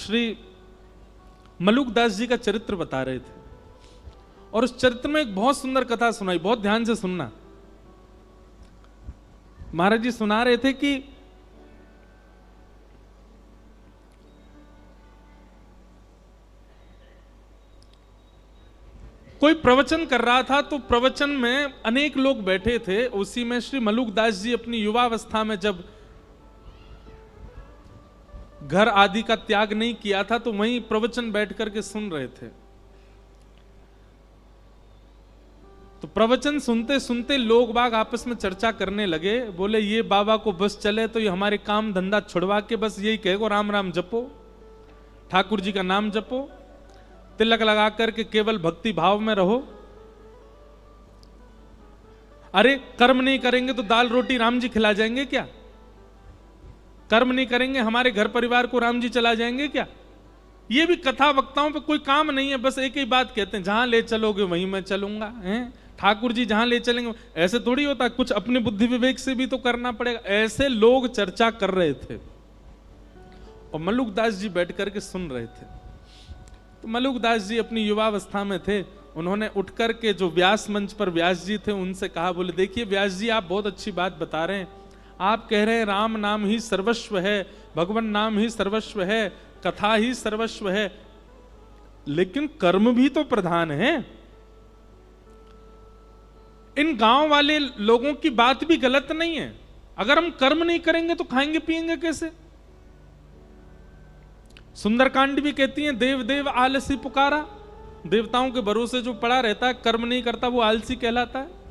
श्री मलुकदास जी का चरित्र बता रहे थे और उस चरित्र में एक बहुत सुंदर कथा सुनाई। बहुत ध्यान से सुनना। महाराज जी सुना रहे थे कि कोई प्रवचन कर रहा था, तो प्रवचन में अनेक लोग बैठे थे। उसी में श्री मलुकदास जी अपनी युवावस्था में जब घर आदि का त्याग नहीं किया था, तो वहीं प्रवचन बैठ करके सुन रहे थे। तो प्रवचन सुनते सुनते लोग बाग आपस में चर्चा करने लगे। बोले ये बाबा को बस चले तो ये हमारे काम धंधा छुड़वा के बस यही कहेगो राम राम जपो, ठाकुर जी का नाम जपो, तिलक लगा करके केवल भक्ति भाव में रहो। अरे कर्म नहीं करेंगे तो दाल रोटी राम जी खिला जाएंगे क्या? कर्म नहीं करेंगे हमारे घर परिवार को राम जी चला जाएंगे क्या? ये भी कथा वक्ताओं पे कोई काम नहीं है, बस एक ही बात कहते हैं, जहां ले चलोगे वहीं मैं चलूंगा। हैं ठाकुर जी जहां ले चलेंगे। ऐसे थोड़ी होता, कुछ अपनी बुद्धि विवेक से भी तो करना पड़ेगा। ऐसे लोग चर्चा कर रहे थे और मलुकदास जी बैठ करके सुन रहे थे। तो मलुकदास जी अपनी युवावस्था में थे। उन्होंने उठ करके जो व्यास मंच पर व्यास जी थे उनसे कहा, बोले देखिए व्यास जी आप बहुत अच्छी बात बता रहे हैं। आप कह रहे हैं राम नाम ही सर्वस्व है, भगवान नाम ही सर्वस्व है, कथा ही सर्वस्व है, लेकिन कर्म भी तो प्रधान है। इन गांव वाले लोगों की बात भी गलत नहीं है। अगर हम कर्म नहीं करेंगे तो खाएंगे पिएंगे कैसे? सुंदरकांड भी कहती है देव देव आलसी पुकारा। देवताओं के भरोसे जो पड़ा रहता है, कर्म नहीं करता, वो आलसी कहलाता है।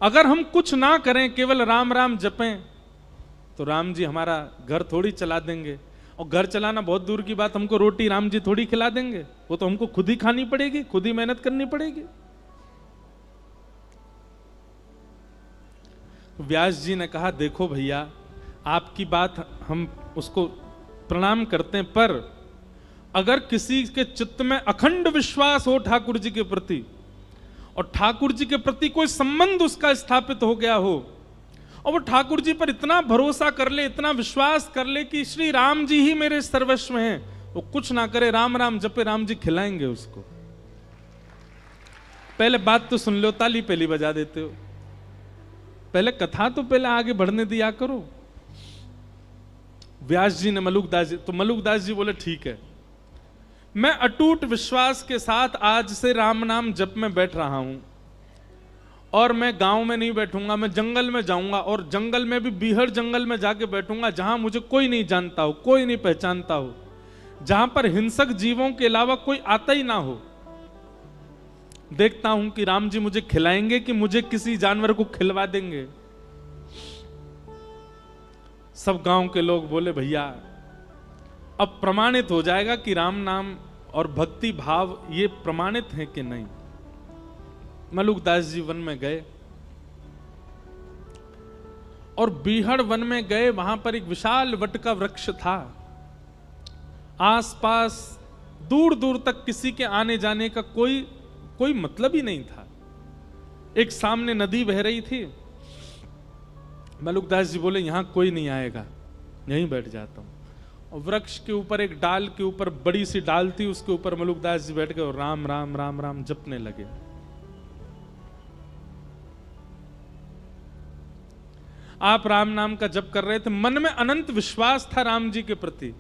अगर हम कुछ ना करें, केवल राम राम जपें, तो राम जी हमारा घर थोड़ी चला देंगे। और घर चलाना बहुत दूर की बात, हमको रोटी राम जी थोड़ी खिला देंगे। वो तो हमको खुद ही खानी पड़ेगी, खुद ही मेहनत करनी पड़ेगी। व्यास जी ने कहा देखो भैया, आपकी बात हम उसको प्रणाम करते हैं, पर अगर किसी के चित्त में अखंड विश्वास हो ठाकुर जी के प्रति और ठाकुर जी के प्रति कोई संबंध उसका स्थापित हो गया हो और वो ठाकुर जी पर इतना भरोसा कर ले, इतना विश्वास कर ले कि श्री राम जी ही मेरे सर्वस्व हैं, वो कुछ ना करे, राम राम जपे, राम जी खिलाएंगे उसको। पहले बात तो सुन लो, ताली पहली बजा देते हो। पहले कथा तो पहले आगे बढ़ने दिया करो। व्यास जी ने मलुकदास जी, तो मलुकदास जी बोले ठीक है, मैं अटूट विश्वास के साथ आज से राम नाम जप में बैठ रहा हूं और मैं गांव में नहीं बैठूंगा, मैं जंगल में जाऊंगा और जंगल में भी बीहड़ जंगल में जाके बैठूंगा जहां मुझे कोई नहीं जानता हो, कोई नहीं पहचानता हो, जहां पर हिंसक जीवों के अलावा कोई आता ही ना हो। देखता हूं कि राम जी मुझे खिलाएंगे कि मुझे किसी जानवर को खिलवा देंगे। सब गांव के लोग बोले भैया अब प्रमाणित हो जाएगा कि राम नाम और भक्ति भाव ये प्रमाणित है कि नहीं। मलुकदास जी वन में गए और बीहड़ वन में गए। वहां पर एक विशाल वट का वृक्ष था। आसपास दूर दूर तक किसी के आने जाने का कोई मतलब ही नहीं था। एक सामने नदी बह रही थी। मलुकदास जी बोले यहां कोई नहीं आएगा, यहीं बैठ जाता हूं। और वृक्ष के ऊपर एक डाल के ऊपर बड़ी सी डाल थी, उसके ऊपर मलुकदास जी बैठ गए और राम राम राम राम जपने लगे। आप राम नाम का जप कर रहे थे, मन में अनंत विश्वास था राम जी के प्रति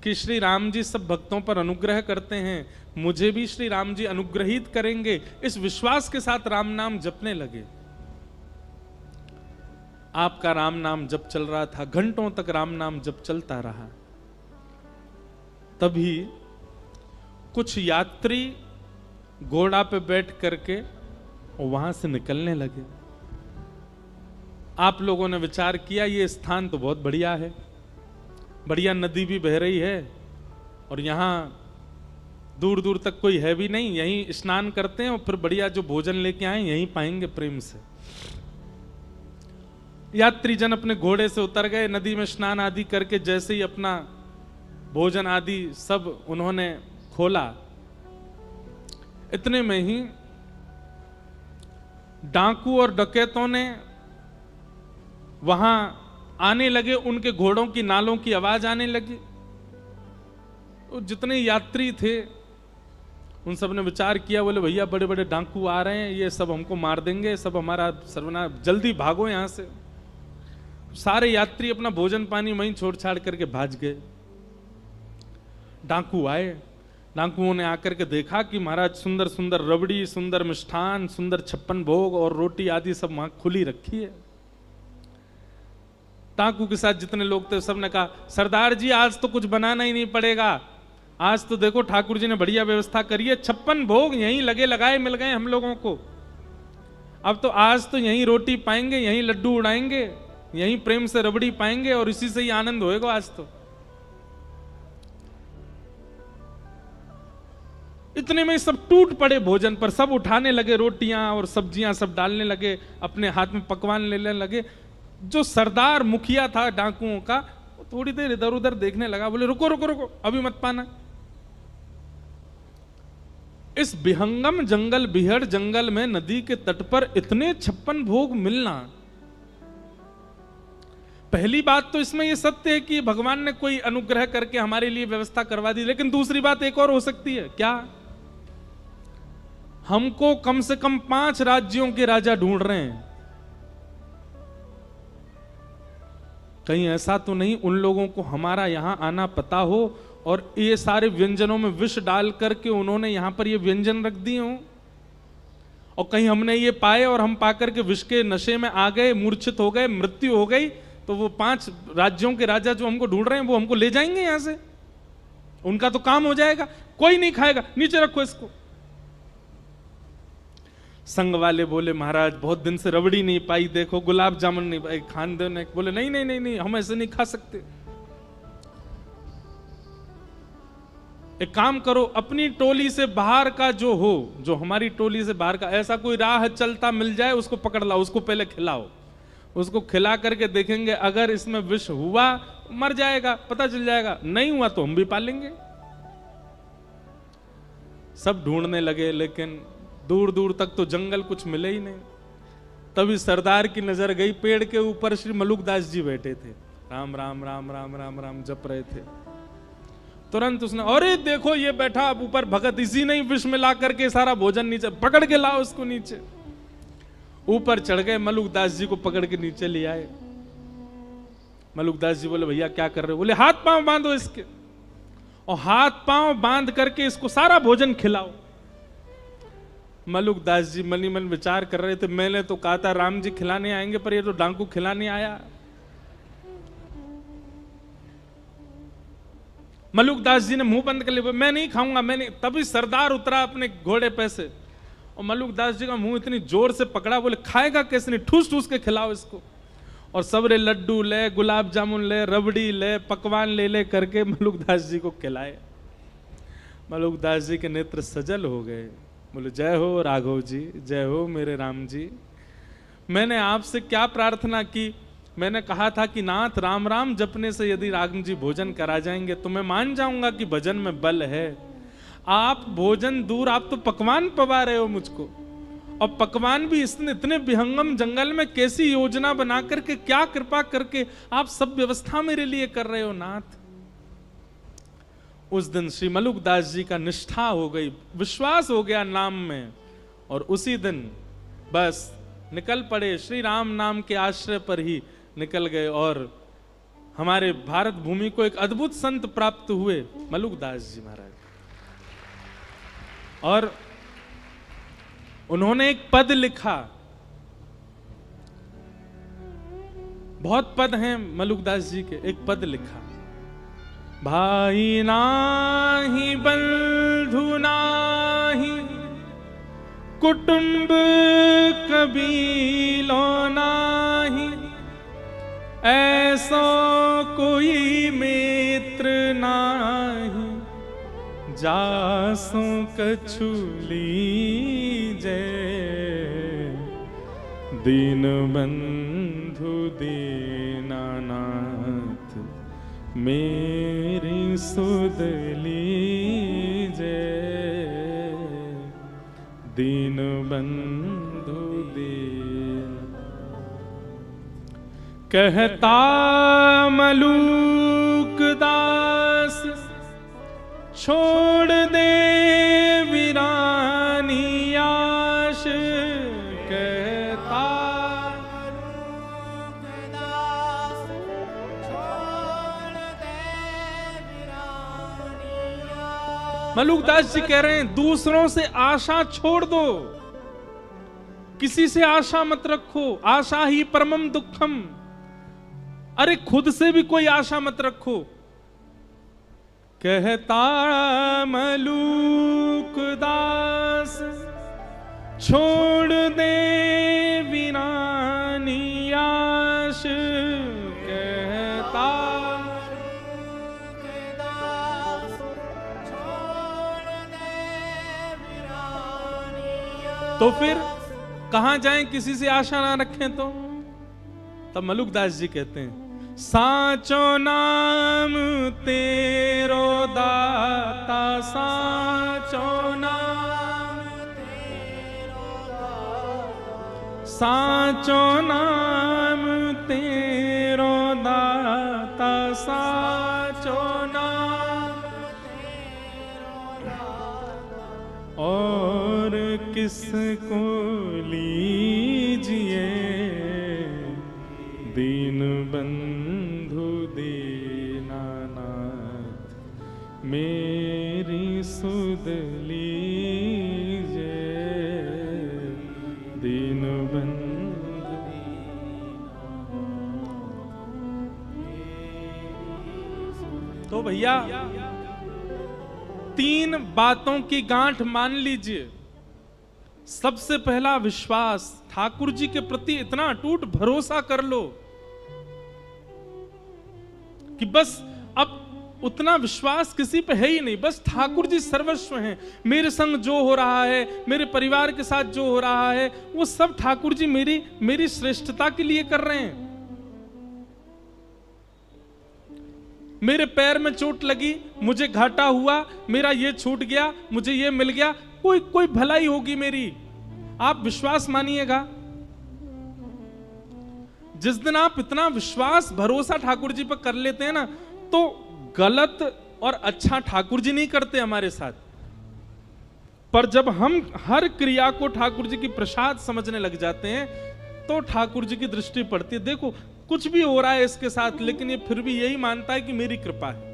कि श्री राम जी सब भक्तों पर अनुग्रह करते हैं, मुझे भी श्री राम जी अनुग्रहित करेंगे। इस विश्वास के साथ राम नाम जपने लगे। आपका राम नाम जप चल रहा था, घंटों तक राम नाम जप चलता रहा। तभी कुछ यात्री घोड़ा पे बैठ करके वहां से निकलने लगे। आप लोगों ने विचार किया ये स्थान तो बहुत बढ़िया है, बढ़िया नदी भी बह रही है और यहां दूर दूर तक कोई है भी नहीं, यहीं स्नान करते हैं और फिर बढ़िया जो भोजन लेके आए यहीं पाएंगे प्रेम से। यात्री जन अपने घोड़े से उतर गए, नदी में स्नान आदि करके जैसे ही अपना भोजन आदि सब उन्होंने खोला, इतने में ही डाकू और डकैतों ने वहां आने लगे, उनके घोड़ों की नालों की आवाज आने लगी। तो जितने यात्री थे उन सब ने विचार किया, बोले भैया बड़े बड़े डाकू आ रहे हैं, ये सब हमको मार देंगे, सब हमारा सर्वनाश, जल्दी भागो यहां से। सारे यात्री अपना भोजन पानी वहीं छोड़ छाड़ करके भाग गए। डाकू आए, डाकुओं ने आकर के देखा कि महाराज सुंदर सुंदर रबड़ी, सुंदर मिष्ठान, सुंदर 56 भोग और रोटी आदि सब वहां खुली रखी है। डाकू के साथ जितने लोग थे सबने कहा, सरदार जी आज तो कुछ बनाना ही नहीं पड़ेगा, आज तो देखो ठाकुर जी ने बढ़िया व्यवस्था करी है, 56 भोग यहीं लगे लगाए मिल गए हम लोगों को। अब तो आज तो यहीं रोटी पाएंगे, यहीं लड्डू उड़ाएंगे, यहीं प्रेम से रबड़ी पाएंगे और इसी से ही आनंद होएगा आज तो। इतने में सब टूट पड़े भोजन पर, सब उठाने लगे रोटियां और सब्जियां, सब डालने लगे, अपने हाथ में पकवान लेने लगे। जो सरदार मुखिया था डाकुओं का, थोड़ी देर इधर उधर देखने लगा, बोले रुको रुको रुको, अभी मत पाना। इस विहंगम जंगल, बिहड़ जंगल में नदी के तट पर इतने 56 भोग मिलना, पहली बात तो इसमें यह सत्य है कि भगवान ने कोई अनुग्रह करके हमारे लिए व्यवस्था करवा दी। लेकिन दूसरी बात एक और हो सकती है, क्या हमको कम से कम 5 राज्यों के राजा ढूंढ रहे हैं। कहीं ऐसा तो नहीं उन लोगों को हमारा यहां आना पता हो और ये सारे व्यंजनों में विष डाल करके उन्होंने यहां पर ये व्यंजन रख दिए हों, और कहीं हमने ये पाए और हम पाकर के विष के नशे में आ गए, मूर्छित हो गए, मृत्यु हो गई, तो वो 5 राज्यों के राजा जो हमको ढूंढ रहे हैं वो हमको ले जाएंगे यहां से, उनका तो काम हो जाएगा, कोई नहीं खाएगा, नीचे रखो इसको। संग वाले बोले महाराज बहुत दिन से रबड़ी नहीं पाई, देखो गुलाब जामुन नहीं पाई, खान दो। बोले नहीं नहीं नहीं नहीं, हम ऐसे नहीं खा सकते। एक काम करो, अपनी टोली से बाहर का जो हो, जो हमारी टोली से बाहर का ऐसा कोई राह चलता मिल जाए, उसको पकड़ लाओ, उसको पहले खिलाओ, उसको खिला करके देखेंगे अगर इसमें विष हुआ मर जाएगा, पता चल जाएगा, नहीं हुआ तो हम भी पालेंगे। सब ढूंढने लगे, लेकिन दूर दूर तक तो जंगल कुछ मिले ही नहीं। तभी सरदार की नजर गई, पेड़ के ऊपर श्री मलुकदास जी बैठे थे, राम राम राम राम राम राम जप रहे थे। तुरंत उसने, अरे देखो ये बैठा अब ऊपर भगत, इसी ने विष में ला करके सारा भोजन नीचे, पकड़ के लाओ उसको नीचे। ऊपर चढ़ गए, मलुकदास जी को पकड़ के नीचे ले आए। मलुकदास जी बोले भैया क्या कर रहे हो? बोले हाथ पांव बांधो इसके, और हाथ पांव बांध करके इसको सारा भोजन खिलाओ। मलुकदास जी मनी मन विचार कर रहे थे, मैंने तो कहा था राम जी खिलाने आएंगे, पर ये तो डाकू खिलाने आया। मलुकदास जी ने मुंह बंद कर लिया, मैं नहीं खाऊंगा, मैं नहीं। तभी सरदार उतरा अपने घोड़े पे से, और मलुकदास जी का मुंह इतनी जोर से पकड़ा, बोले खाएगा कैसे नहीं, ठूस ठूस के खिलाओ इसको। और सबरे लड्डू ले, गुलाब जामुन ले, रबड़ी ले, पकवान ले ले करके मलुकदास जी को खिलाए। मलुकदास जी के नेत्र सजल हो गए, बोले जय हो राघव जी, जय हो मेरे राम जी। मैंने आपसे क्या प्रार्थना की? मैंने कहा था कि नाथ राम राम जपने से यदि राम जी भोजन करा जाएंगे तो मैं मान जाऊंगा कि भजन में बल है। आप भोजन दूर, आप तो पकवान पवा रहे हो मुझको, और पकवान भी इतने विहंगम जंगल में कैसी योजना बना करके, क्या कृपा करके आप सब व्यवस्था मेरे लिए कर रहे हो नाथ। उस दिन श्री मलुकदास जी का निष्ठा हो गई, विश्वास हो गया नाम में, और उसी दिन बस निकल पड़े, श्री राम नाम के आश्रय पर ही निकल गए। और हमारे भारत भूमि को एक अद्भुत संत प्राप्त हुए, मलुकदास जी महाराज। और उन्होंने एक पद लिखा, बहुत पद हैं मलुकदास जी के, एक पद लिखा, भाई नाही बंधु नाही कुटुंब कबीलो नाही, ऐसो कोई मित्र नाही, जासो कछु लीजे, दीन बंधु दीनानाथ मेरी सुध लीजे, दीन बंधु दीन। कहता मलूक दास छोड़ दे वीरानी आश, कहता मलूक दास छोड़ दे वीरानी आश। मलूक दास जी कह रहे हैं दूसरों से आशा छोड़ दो, किसी से आशा मत रखो, आशा ही परमम दुखम। अरे खुद से भी कोई आशा मत रखो। कहता मलूक दास छोड़ दे वीरानी आश, कहता मलूक दास छोड़ दे वीरानी आश। तो फिर कहां जाएं किसी से आशा ना रखें तो? तब मलूक दास जी कहते हैं साचो नाम तेरो दाता, साचो नाम तेरो दाता, साचो नाम तेरो दाता, साचो नाम तेरो दाता। और किसको लीजिए दीन बंधु दीनानाथ, मेरी सुध लीजिए दीन बंधु। तो भैया 3 बातों की गांठ मान लीजिए। सबसे पहला विश्वास, ठाकुर जी के प्रति इतना अटूट भरोसा कर लो कि बस अब उतना विश्वास किसी पे है ही नहीं, बस ठाकुर जी सर्वस्व हैं। मेरे संग जो हो रहा है, मेरे परिवार के साथ जो हो रहा है, वो सब ठाकुर जी मेरी श्रेष्ठता के लिए कर रहे हैं। मेरे पैर में चोट लगी, मुझे घाटा हुआ, मेरा ये छूट गया, मुझे ये मिल गया, कोई भलाई होगी मेरी। आप विश्वास मानिएगा, जिस दिन आप इतना विश्वास भरोसा ठाकुर जी पर कर लेते हैं ना, तो गलत और अच्छा ठाकुर जी नहीं करते हमारे साथ। पर जब हम हर क्रिया को ठाकुर जी की प्रसाद समझने लग जाते हैं, तो ठाकुर जी की दृष्टि पड़ती है। देखो कुछ भी हो रहा है इसके साथ, लेकिन ये फिर भी यही मानता है कि मेरी कृपा है।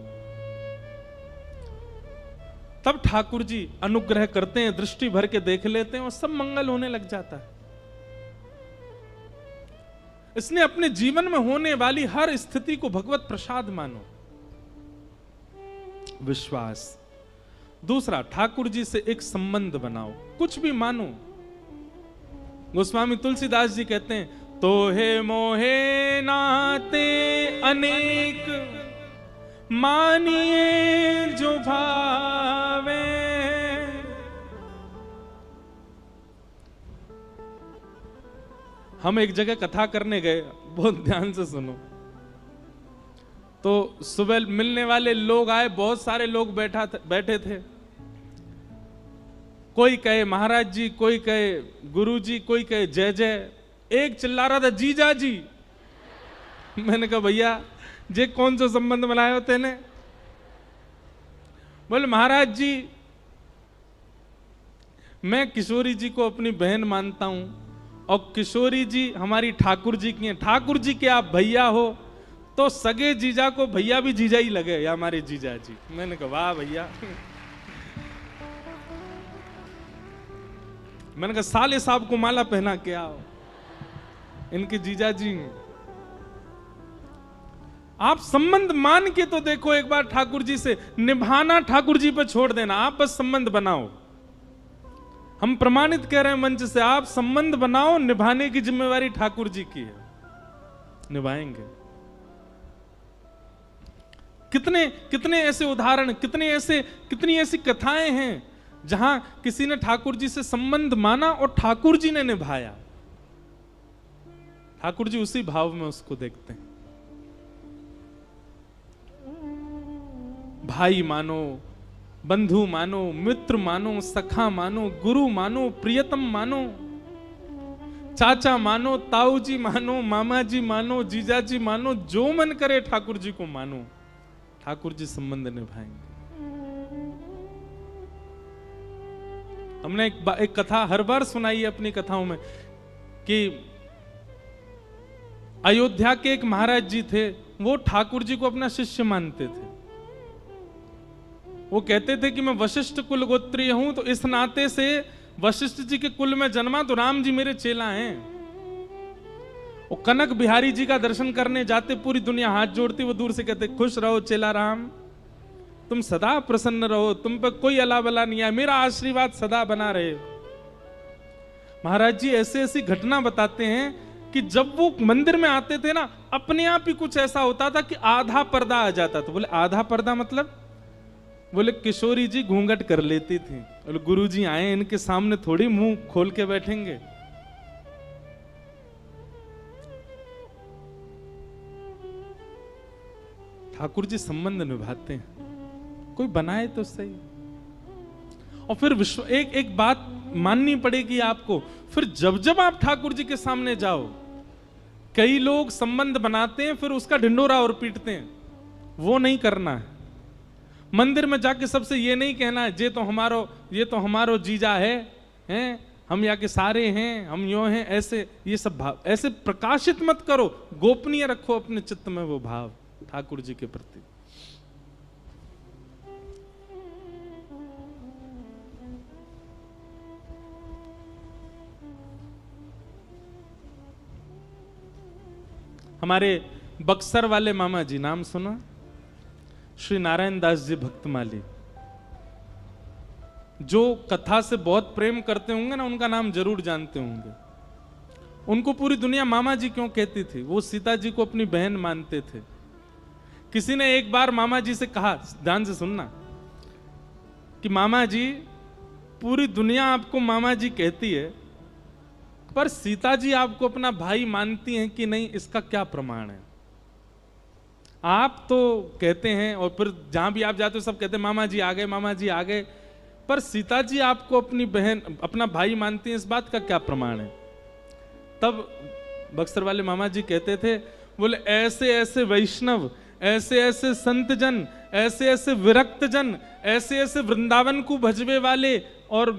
तब ठाकुर जी अनुग्रह करते हैं, दृष्टि भर के देख लेते हैं और सब मंगल होने लग जाता है। इसलिए अपने जीवन में होने वाली हर स्थिति को भगवत प्रसाद मानो। विश्वास। दूसरा, ठाकुर जी से एक संबंध बनाओ, कुछ भी मानो। गोस्वामी तुलसीदास जी कहते हैं तोहे मोहे नाते अनेक, मानिए जो भावे। हम एक जगह कथा करने गए, बहुत ध्यान से सुनो। तो सुबह मिलने वाले लोग आए, बहुत सारे लोग बैठे थे। कोई कहे महाराज जी, कोई कहे गुरु जी, कोई कहे जय जय। एक चिल्ला रहा था जीजा जी। मैंने कहा भैया जे कौन सा संबंध बनाए हो तेने? बोले महाराज जी मैं किशोरी जी को अपनी बहन मानता हूं और किशोरी जी हमारी ठाकुर जी की हैं। ठाकुर जी के आप भैया हो तो सगे जीजा को भैया भी जीजा ही लगे, या हमारे जीजा जी। मैंने कहा वाह भैया। मैंने कहा साले साहब को माला पहना के आओ, इनके जीजा जी। आप संबंध मान के तो देखो एक बार ठाकुर जी से। निभाना ठाकुर जी पर छोड़ देना, आप बस संबंध बनाओ। हम प्रमाणित कह रहे हैं मंच से, आप संबंध बनाओ, निभाने की जिम्मेवारी ठाकुर जी की है, निभाएंगे। कितने ऐसे उदाहरण, कितनी ऐसी कथाएं हैं जहां किसी ने ठाकुर जी से संबंध माना और ठाकुर जी ने निभाया। ठाकुर जी उसी भाव में उसको देखते हैं। भाई मानो, बंधु मानो, मित्र मानो, सखा मानो, गुरु मानो, प्रियतम मानो, चाचा मानो, ताऊ जी मानो, मामा जी मानो, जीजा जी मानो, जो मन करे ठाकुर जी को मानो, ठाकुर जी संबंध निभाएंगे। हमने एक कथा हर बार सुनाई है अपनी कथाओं में कि अयोध्या के एक महाराज जी थे, वो ठाकुर जी को अपना शिष्य मानते थे। वो कहते थे कि मैं वशिष्ठ कुल गोत्रीय हूं, तो इस नाते से वशिष्ठ जी के कुल में जन्मा तो राम जी मेरे चेला हैं। वो कनक बिहारी जी का दर्शन करने जाते, पूरी दुनिया हाथ जोड़ती, वो दूर से कहते खुश रहो चेला राम, तुम सदा प्रसन्न रहो, तुम पर कोई अला बला नहीं है, मेरा आशीर्वाद सदा बना रहे। महाराज जी ऐसे ऐसी घटना बताते हैं कि जब वो मंदिर में आते थे ना, अपने आप ही कुछ ऐसा होता था कि आधा पर्दा आ जाता था। बोले आधा पर्दा मतलब? बोले किशोरी जी घूंघट कर लेती थी। बोले गुरु जी आए, इनके सामने थोड़ी मुंह खोल के बैठेंगे। ठाकुर जी संबंध निभाते हैं, कोई बनाए तो सही। और फिर एक बात माननी पड़ेगी आपको, फिर जब जब आप ठाकुर जी के सामने जाओ, कई लोग संबंध बनाते हैं फिर उसका ढिंडोरा और पीटते हैं, वो नहीं करना है। मंदिर में जाके सबसे ये नहीं कहना है ये तो हमारो जीजा है, हम यहाँ के सारे हैं, हम यो हैं, ऐसे ये सब भाव ऐसे प्रकाशित मत करो, गोपनीय रखो अपने चित्त में वो भाव ठाकुर जी के प्रति। हमारे बक्सर वाले मामा जी, नाम सुना? श्री नारायण दास जी भक्तमाली, जो कथा से बहुत प्रेम करते होंगे ना, उनका नाम जरूर जानते होंगे। उनको पूरी दुनिया मामा जी क्यों कहती थी? वो सीता जी को अपनी बहन मानते थे। किसी ने एक बार मामा जी से कहा, ध्यान से सुनना, कि मामा जी पूरी दुनिया आपको मामा जी कहती है, पर सीता जी आपको अपना भाई मानती हैं कि नहीं, इसका क्या प्रमाण है? आप तो कहते हैं और फिर जहां भी आप जाते हो सब कहते हैं मामा जी आ गए, मामा जी आ गए, पर सीता जी आपको अपनी बहन अपना भाई मानती हैं, इस बात का क्या प्रमाण है? तब बक्सर वाले मामा जी कहते थे, बोले ऐसे ऐसे वैष्णव, ऐसे ऐसे संत जन, ऐसे ऐसे विरक्त जन, ऐसे ऐसे वृंदावन को भजवे वाले और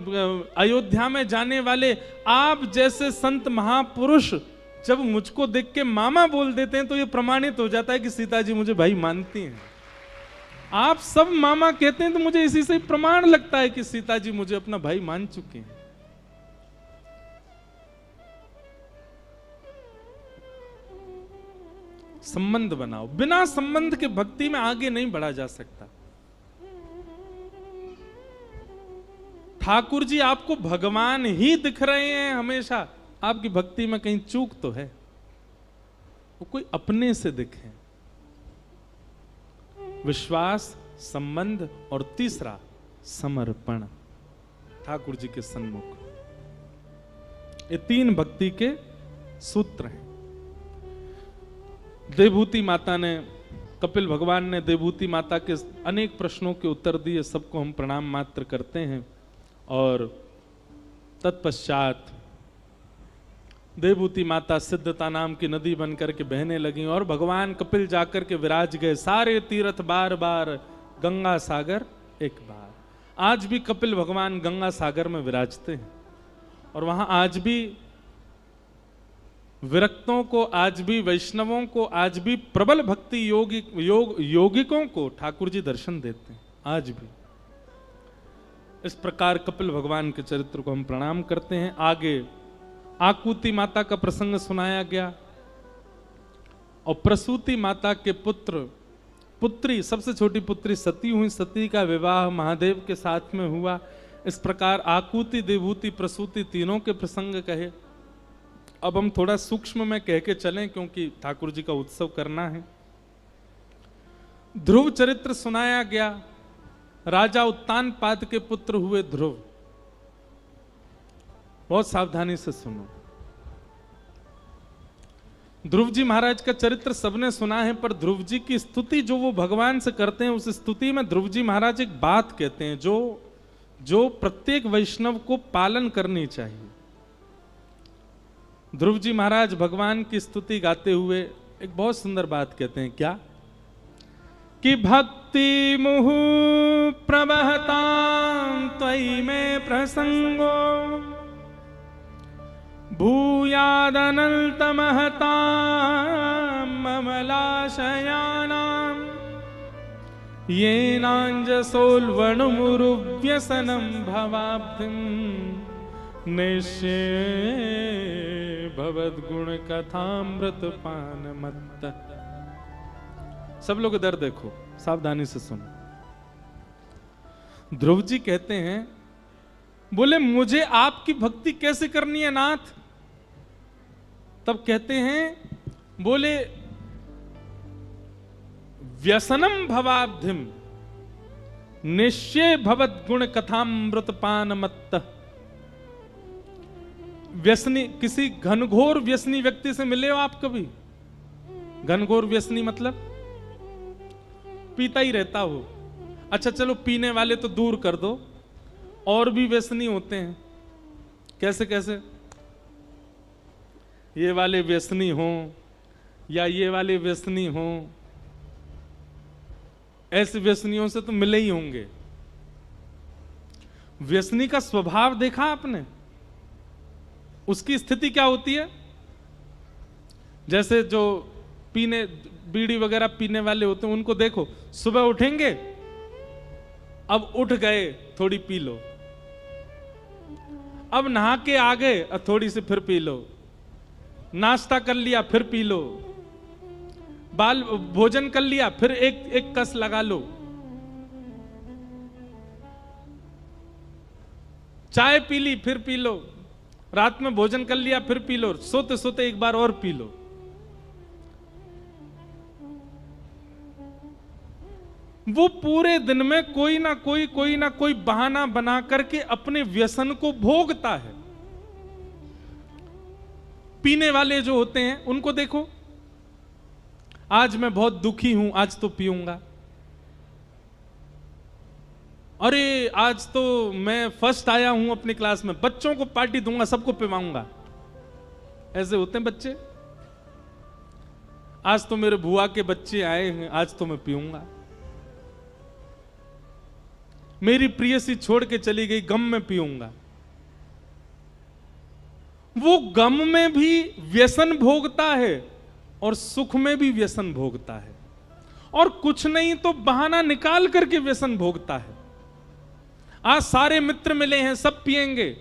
अयोध्या में जाने वाले आप जैसे संत महापुरुष जब मुझको देख के मामा बोल देते हैं, तो ये प्रमाणित हो जाता है कि सीता जी मुझे भाई मानती हैं। आप सब मामा कहते हैं, तो मुझे इसी से प्रमाण लगता है कि सीता जी मुझे अपना भाई मान चुके हैं। संबंध बनाओ, बिना संबंध के भक्ति में आगे नहीं बढ़ा जा सकता। ठाकुर जी आपको भगवान ही दिख रहे हैं हमेशा, आपकी भक्ति में कहीं चूक तो है, वो कोई अपने से दिखे। विश्वास, संबंध और तीसरा समर्पण, ठाकुर जी के सन्मुख। ये तीन भक्ति के सूत्र हैं। देवभूति माता ने, कपिल भगवान ने देवभूति माता के अनेक प्रश्नों के उत्तर दिए, सबको हम प्रणाम मात्र करते हैं। और तत्पश्चात देवभूति माता सिद्धता नाम की नदी बनकर के बहने लगी और भगवान कपिल जाकर के विराज गए। सारे तीर्थ बार बार, गंगा सागर एक बार। आज भी कपिल भगवान गंगा सागर में विराजते हैं और वहां आज भी विरक्तों को, आज भी वैष्णवों को, आज भी प्रबल भक्ति यौगिकों को ठाकुर जी दर्शन देते हैं आज भी। इस प्रकार कपिल भगवान के चरित्र को हम प्रणाम करते हैं। आगे आकुति माता का प्रसंग सुनाया गया और प्रसूति माता के पुत्री, सबसे छोटी पुत्री सती हुई, सती का विवाह महादेव के साथ में हुआ। इस प्रकार आकुति, देवभूति, प्रसूति तीनों के प्रसंग कहे। अब हम थोड़ा सूक्ष्म में कह के चलें क्योंकि ठाकुर जी का उत्सव करना है। ध्रुव चरित्र सुनाया गया। राजा उत्तानपाद के पुत्र हुए ध्रुव। बहुत सावधानी से सुनो। ध्रुव जी महाराज का चरित्र सबने सुना है, पर ध्रुव जी की स्तुति जो वो भगवान से करते हैं, उस स्तुति में ध्रुव जी महाराज एक बात कहते हैं जो प्रत्येक वैष्णव को पालन करनी चाहिए। ध्रुव जी महाराज भगवान की स्तुति गाते हुए एक बहुत सुंदर बात कहते हैं, क्या कि भक्ति मुहु प्रवहतां त्वयि में प्रसंगो भूयादनंत महतां ममलाशयानां येनांजसोल्वणमुरुव्यसनं भवाब्धिं निश्चे भवद्गुण कथामृत पान मत्त। सब लोग इधर देखो, सावधानी से सुनो। ध्रुव जी कहते हैं, बोले मुझे आपकी भक्ति कैसे करनी है नाथ? तब कहते हैं, बोले व्यसनम भवाब्धिम निश्चय भवद्गुण कथामृत पान मत्त। व्यसनी, किसी घनघोर व्यसनी व्यक्ति से मिले हो आप कभी? घनघोर व्यसनी मतलब पीता ही रहता हो। अच्छा चलो पीने वाले तो दूर कर दो, और भी व्यसनी होते हैं। कैसे कैसे? ये वाले व्यसनी हो या ये वाले व्यसनी हो, ऐसे व्यसनियों से तो मिले ही होंगे। व्यसनी का स्वभाव देखा आपने? उसकी स्थिति क्या होती है? जैसे जो पीने, बीड़ी वगैरह पीने वाले होते हैं, उनको देखो, सुबह उठेंगे, अब उठ गए थोड़ी पी लो, अब नहा के आ गए अब थोड़ी सी फिर पी लो, नाश्ता कर लिया फिर पी लो, बाल भोजन कर लिया फिर एक कस लगा लो, चाय पी ली फिर पी लो, रात में भोजन कर लिया फिर पी लो, सोते सोते एक बार और पी लो। वो पूरे दिन में कोई ना कोई बहाना बना करके अपने व्यसन को भोगता है। पीने वाले जो होते हैं उनको देखो, आज मैं बहुत दुखी हूं, आज तो पीऊंगा। अरे आज तो मैं फर्स्ट आया हूं अपनी क्लास में, बच्चों को पार्टी दूंगा, सबको पिवाऊंगा। ऐसे होते हैं बच्चे। आज तो मेरे बुआ के बच्चे आए हैं, आज तो मैं पीऊंगा। मेरी प्रियसी छोड़ के चली गई, गम में पीऊंगा। वो गम में भी व्यसन भोगता है और सुख में भी व्यसन भोगता है, और कुछ नहीं तो बहाना निकाल करके व्यसन भोगता है। आज सारे मित्र मिले हैं, सब पिएंगे,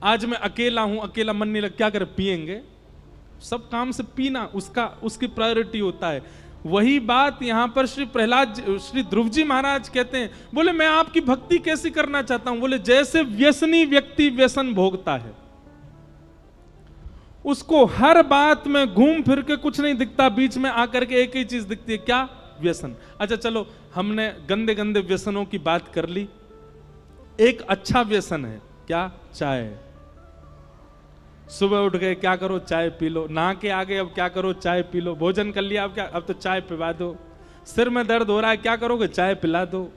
आज मैं अकेला हूं, अकेला मन नहीं लग, क्या करे, पिएंगे। सब काम से पीना उसकी प्रायोरिटी होता है। वही बात यहां पर श्री ध्रुव जी महाराज कहते हैं, बोले मैं आपकी भक्ति कैसी करना चाहता हूं? बोले जैसे व्यसनी व्यक्ति व्यसन भोगता है, उसको हर बात में घूम फिर के कुछ नहीं दिखता, बीच में आकर के एक ही चीज दिखती है, क्या? व्यसन। अच्छा चलो हमने गंदे गंदे व्यसनों की बात कर ली, एक अच्छा व्यसन है, क्या? चाय। सुबह उठ गए, क्या करो? चाय पी लो। नहा के आ गए, अब क्या करो? चाय पी लो। भोजन कर लिया, अब क्या? अब तो चाय पिला दो। सिर में दर्द हो रहा है, क्या करोगे? चाय पिला दो।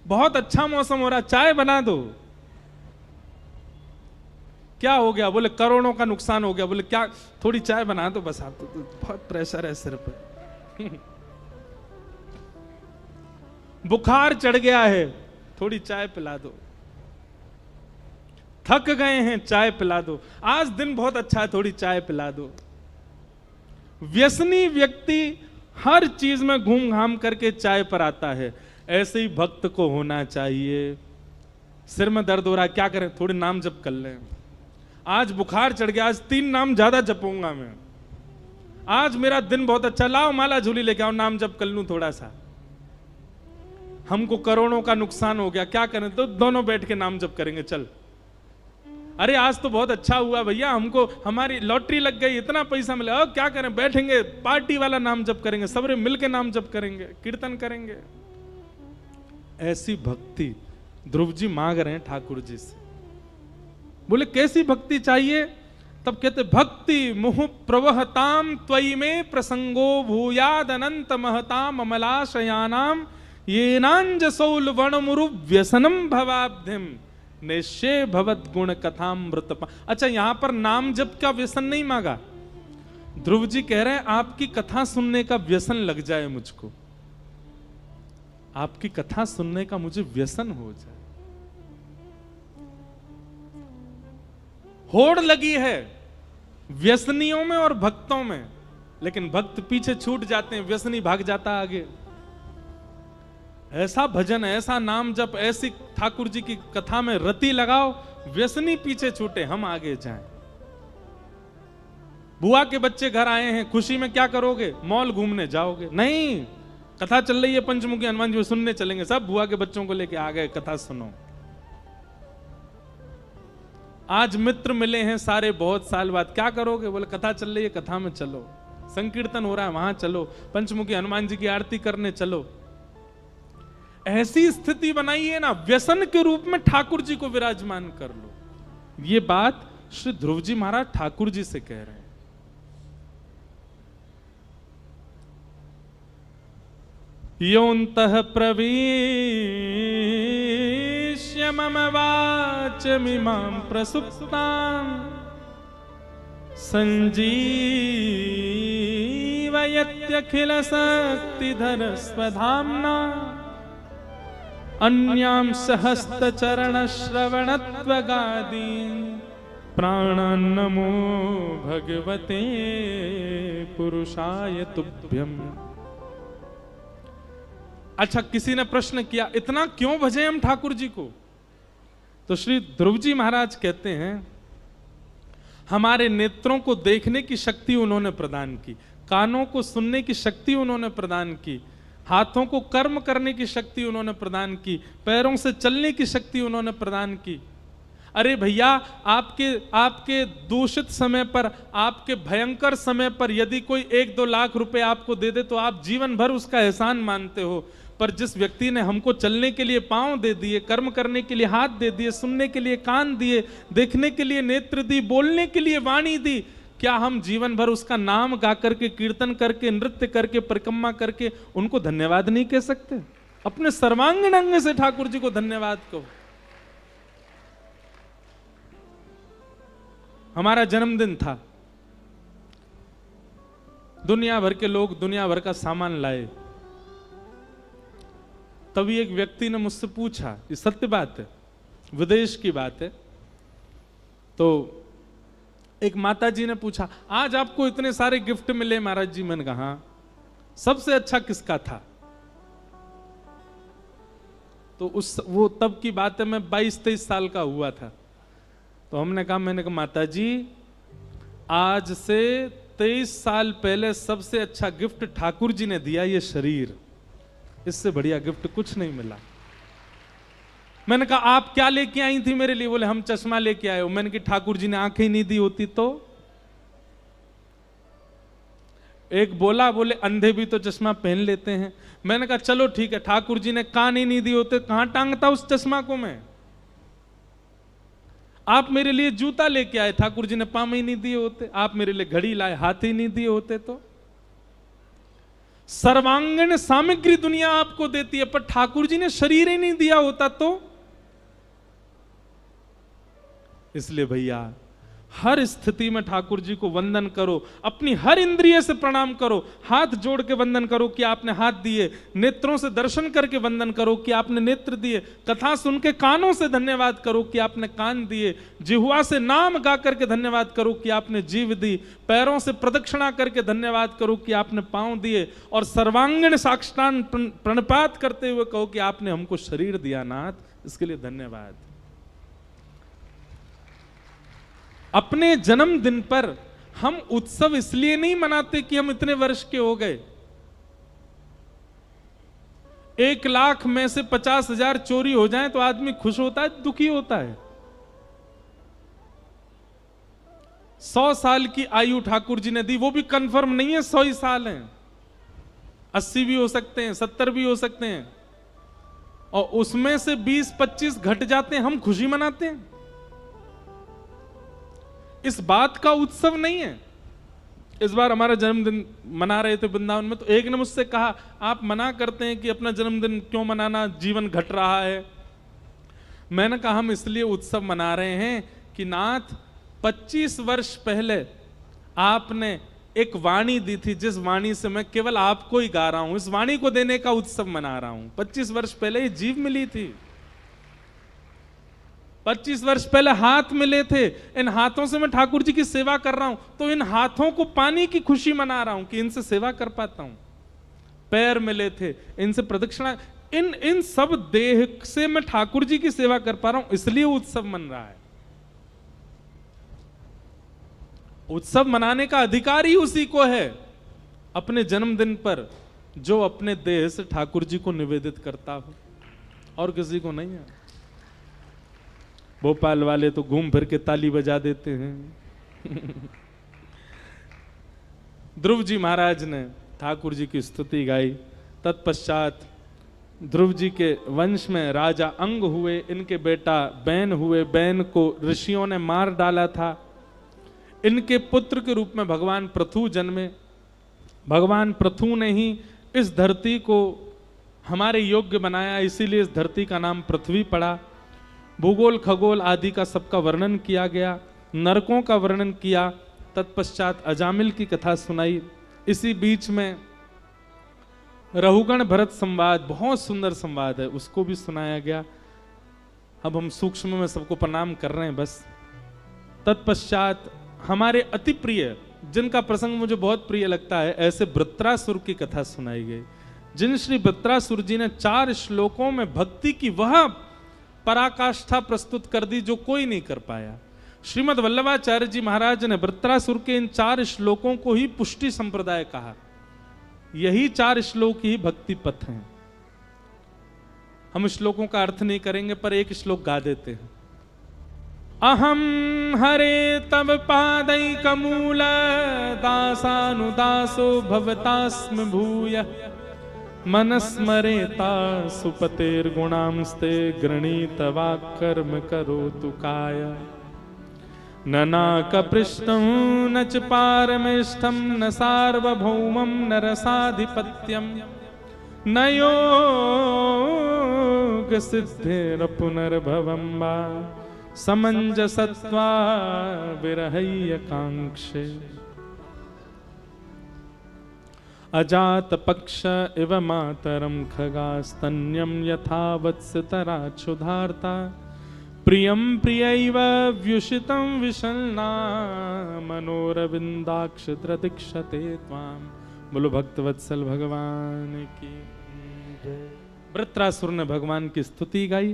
बहुत अच्छा मौसम हो रहा है, चाय बना दो। क्या हो गया? बोले करोड़ों का नुकसान हो गया। बोले क्या? थोड़ी चाय बना दो बस, आप तो बहुत प्रेशर है सिर पे। बुखार चढ़ गया है, थोड़ी चाय पिला दो। थक गए हैं, चाय पिला दो। आज दिन बहुत अच्छा है, थोड़ी चाय पिला दो। व्यसनी व्यक्ति हर चीज में घूम घाम करके चाय पर आता है। ऐसे ही भक्त को होना चाहिए। सिर में दर्द हो रहा है, क्या करें? थोड़ी नाम जप कर लें। आज बुखार चढ़ गया, आज 3 नाम ज्यादा जपूंगा मैं। आज मेरा दिन बहुत अच्छा, लाओ माला झूली लेके आओ, नाम जप कर लूं थोड़ा सा। हमको करोड़ों का नुकसान हो गया, क्या करें? तो दोनों बैठ के नाम जप करेंगे, चल। अरे आज तो बहुत अच्छा हुआ भैया, हमको हमारी लॉटरी लग गई, इतना पैसा मिला। अब क्या करें? बैठेंगे, पार्टी वाला नाम जप करेंगे, सबरे मिलके नाम जप करेंगे, कीर्तन करेंगे। ऐसी भक्ति ध्रुव जी मांग रहे हैं ठाकुर जी से। बोले कैसी भक्ति चाहिए? तब कहते भक्ति मुहु प्रवहताम त्वयि में प्रसंगो भूयाद अनंत महताम अमलाशयानाम येनांजसौल वणमुरु व्यसनम भवाब्धिम निश्चय भवत गुण कथामृत। अच्छा, यहां पर नाम जप का व्यसन नहीं मांगा। ध्रुव जी कह रहे हैं आपकी कथा सुनने का व्यसन लग जाए मुझको, आपकी कथा सुनने का मुझे व्यसन हो जाए। होड़ लगी है व्यसनियों में और भक्तों में, लेकिन भक्त पीछे छूट जाते हैं, व्यसनी भाग जाता आगे। ऐसा भजन, ऐसा नाम जप, ऐसी ठाकुर जी की कथा में रति लगाओ, व्यसनी पीछे छूटे, हम आगे जाएं। बुआ के बच्चे घर आए हैं, खुशी में क्या करोगे? मॉल घूमने जाओगे? नहीं, कथा चल रही है पंचमुखी हनुमान जी, सुनने चलेंगे। सब बुआ के बच्चों को लेके आ गए, कथा सुनो। आज मित्र मिले हैं सारे बहुत साल बाद, क्या करोगे? बोले कथा चल रही है, कथा में चलो। संकीर्तन हो रहा है, वहां चलो। पंचमुखी हनुमान जी की आरती करने चलो। ऐसी स्थिति बनाइए ना, व्यसन के रूप में ठाकुर जी को विराजमान कर लो। ये बात श्री ध्रुव जी महाराज ठाकुर जी से कह रहे हैं। योऽन्तः प्रविश्य मम वाचमिमां प्रसुप्तां संजीवयत्यखिल शक्तिधर स्वधाम्ना अन्यांश हस्तचरणश्रवणत्वगादीन् प्राणान् नमो भगवते पुरुषाय तुभ्यम्। अच्छा, किसी ने प्रश्न किया इतना क्यों भजे हम ठाकुर जी को? तो श्री ध्रुव जी महाराज कहते हैं हमारे नेत्रों को देखने की शक्ति उन्होंने प्रदान की, कानों को सुनने की शक्ति उन्होंने प्रदान की, हाथों को कर्म करने की शक्ति उन्होंने प्रदान की, पैरों से चलने की शक्ति उन्होंने प्रदान की। अरे भैया, आपके दूषित समय पर, आपके भयंकर समय पर यदि कोई 1-2 लाख रुपए आपको दे दे तो आप जीवन भर उसका एहसान मानते हो। पर जिस व्यक्ति ने हमको चलने के लिए पांव दे दिए, कर्म करने के लिए हाथ दे दिए, सुनने के लिए कान दिए, देखने के लिए नेत्र दी, बोलने के लिए वाणी दी, क्या हम जीवन भर उसका नाम गा करके, कीर्तन करके, नृत्य करके, परिक्रमा करके उनको धन्यवाद नहीं कह सकते? अपने सर्वांगीण अंग से ठाकुर जी को धन्यवाद कहो। हमारा जन्मदिन था, दुनिया भर के लोग दुनिया भर का सामान लाए। तभी एक व्यक्ति ने मुझसे पूछा, ये सत्य बात है, विदेश की बात है, तो एक माता जी ने पूछा आज आपको इतने सारे गिफ्ट मिले महाराज जी। मैंने कहा हाँ, सबसे अच्छा किसका था? तो वो तब की बात है, मैं 22-23 साल का हुआ था। तो मैंने कहा माता जी, आज से 23 साल पहले सबसे अच्छा गिफ्ट ठाकुर जी ने दिया, ये शरीर। इससे बढ़िया गिफ्ट कुछ नहीं मिला। मैंने कहा आप क्या लेके आई थी मेरे लिए? बोले हम चश्मा लेके आए हो। मैंने कहा ठाकुर जी ने आंखें ही नहीं दी होती तो? एक बोले अंधे भी तो चश्मा पहन लेते हैं। मैंने कहा चलो ठीक है, ठाकुर जी ने कान ही नहीं दिए होते, कहां टांगता उस चश्मा को मैं? आप मेरे लिए जूता लेके आए, ठाकुर जी ने पाम ही नहीं दिए होते। आप मेरे लिए घड़ी लाए, हाथ ही नहीं दिए होते। तो सर्वांगीण सामग्री दुनिया आपको देती है, पर ठाकुर जी ने शरीर ही नहीं दिया होता तो? इसलिए भैया, हर स्थिति में ठाकुर जी को वंदन करो, अपनी हर इंद्रिय से प्रणाम करो, हाथ जोड़ के वंदन करो कि आपने हाथ दिए, नेत्रों से दर्शन करके वंदन करो कि आपने नेत्र दिए, कथा सुन के कानों से धन्यवाद करो कि आपने कान दिए, जिह्वा से नाम गा करके धन्यवाद करो कि आपने जीव दी, पैरों से प्रदक्षिणा करके धन्यवाद करो कि आपने पांव दिए, और सर्वांगीण साष्टांग प्रणपात करते हुए कहो कि आपने हमको शरीर दिया नाथ, इसके लिए धन्यवाद। अपने जन्मदिन पर हम उत्सव इसलिए नहीं मनाते कि हम इतने वर्ष के हो गए। 1 लाख में से 50,000 चोरी हो जाए तो आदमी खुश होता है, दुखी होता है? 100 साल की आयु ठाकुर जी ने दी, वो भी कंफर्म नहीं है 100 ही साल हैं, 80 भी हो सकते हैं, 70 भी हो सकते हैं, और उसमें से 20-25 घट जाते हैं, हम खुशी मनाते हैं। इस बात का उत्सव नहीं है। इस बार हमारा जन्मदिन मना रहे थे वृंदावन में, तो एक ने मुझसे कहा आप मना करते हैं कि अपना जन्मदिन क्यों मनाना, जीवन घट रहा है। मैंने कहा हम इसलिए उत्सव मना रहे हैं कि नाथ 25 वर्ष पहले आपने एक वाणी दी थी, जिस वाणी से मैं केवल आपको ही गा रहा हूं, इस वाणी को देने का उत्सव मना रहा हूं। 25 वर्ष पहले ये जीव मिली थी, 25 वर्ष पहले हाथ मिले थे, इन हाथों से मैं ठाकुर जी की सेवा कर रहा हूं, तो इन हाथों को पाने की खुशी मना रहा हूं कि इनसे सेवा कर पाता हूं। पैर मिले थे, इनसे प्रदक्षिणा, इन सब देह से मैं ठाकुर जी की सेवा कर पा रहा हूं, इसलिए उत्सव मन रहा है। उत्सव मनाने का अधिकार ही उसी को है अपने जन्मदिन पर जो अपने देह से ठाकुर जी को निवेदित करता हो, और किसी को नहीं है। भोपाल वाले तो घूम फिर के ताली बजा देते हैं। ध्रुव जी महाराज ने ठाकुर जी की स्तुति गाई। तत्पश्चात ध्रुव जी के वंश में राजा अंग हुए, इनके बेटा बैन हुए, बैन को ऋषियों ने मार डाला था। इनके पुत्र के रूप में भगवान पृथु जन्मे। भगवान पृथु ने ही इस धरती को हमारे योग्य बनाया, इसीलिए इस धरती का नाम पृथ्वी पड़ा। भूगोल खगोल आदि का सबका वर्णन किया गया, नरकों का वर्णन किया। तत्पश्चात अजामिल की कथा सुनाई। इसी बीच में रहुगण भरत संवाद, बहुत सुंदर संवाद है, उसको भी सुनाया गया। अब हम सूक्ष्म में सबको प्रणाम कर रहे हैं बस। तत्पश्चात हमारे अति प्रिय, जिनका प्रसंग मुझे बहुत प्रिय लगता है, ऐसे वृत्रासुर की कथा सुनाई गई, जिन श्री वृत्रासुर जी ने 4 श्लोकों में भक्ति की वह पराकाष्ठा प्रस्तुत कर दी जो कोई नहीं कर पाया। श्रीमद् वल्लभाचार्य जी महाराज ने वृत्रासुर के इन 4 श्लोकों को ही पुष्टि संप्रदाय कहा। यही 4 श्लोक ही भक्ति पथ हैं। हम श्लोकों का अर्थ नहीं करेंगे, पर एक श्लोक गा देते हैं। अहम हरे तब पादैकमूल दासानुदासो भवतास्म भूय मनस्मरेता सुपतेर्गुणांस्ते गृणीत वाक्कर्म करोतु काय न नाकपृष्ठं न च पारमेष्ठं न सार्वभौमं न रसाधिपत्यं न योग सिद्धिर्पुनर्भवं वा समंजसत्वा विरहय्य कांक्षे अजात पक्ष इव मातरम खगास्तन्यम यथा वत्सतरा क्षुधार्ता प्रियं प्रियैव व्युषितं विशलना मनोरविंदाक्ष दृदीक्षते त्वां। बोलो भक्तवत्सल भगवान की। वृत्रासुर ने भगवान की स्तुति गाई।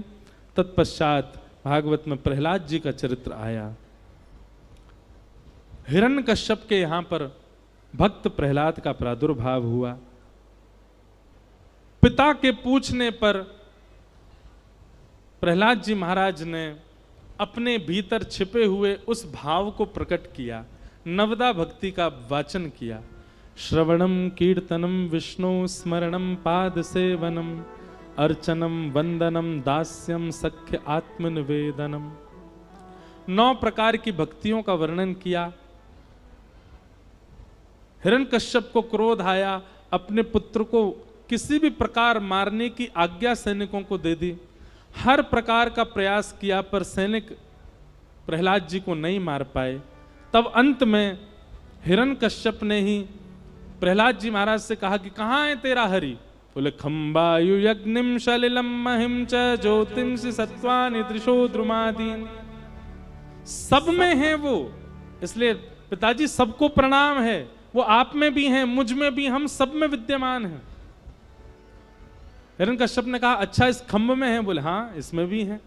तत्पश्चात भागवत में प्रहलाद जी का चरित्र आया। हिरण्यकश्यप के यहां पर भक्त प्रहलाद का प्रादुर्भाव हुआ। पिता के पूछने पर प्रहलाद जी महाराज ने अपने भीतर छिपे हुए उस भाव को प्रकट किया, नवदा भक्ति का वाचन किया। श्रवणम कीर्तनम विष्णु स्मरणम पाद सेवनम अर्चनम वंदनम दास्यम सख्य आत्मनिवेदनम। 9 प्रकार की भक्तियों का वर्णन किया। हिरण्यकश्यप को क्रोध आया, अपने पुत्र को किसी भी प्रकार मारने की आज्ञा सैनिकों को दे दी। हर प्रकार का प्रयास किया, पर सैनिक प्रहलाद जी को नहीं मार पाए। तब अंत में हिरण्यकश्यप ने ही प्रहलाद जी महाराज से कहा कि कहाँ है तेरा हरि? बोले खम्बायु यज्ञिम सलिलम महिम च ज्योतिंसि सत्वानि त्रिशो द्रुमादीन। सब में है वो, इसलिए पिताजी सबको प्रणाम है। वो आप में भी हैं, मुझ में भी, हम सब में विद्यमान हैं। हिरण्यकश्यप ने कहा अच्छा इस खम्भ में है? बोले हाँ इसमें भी है।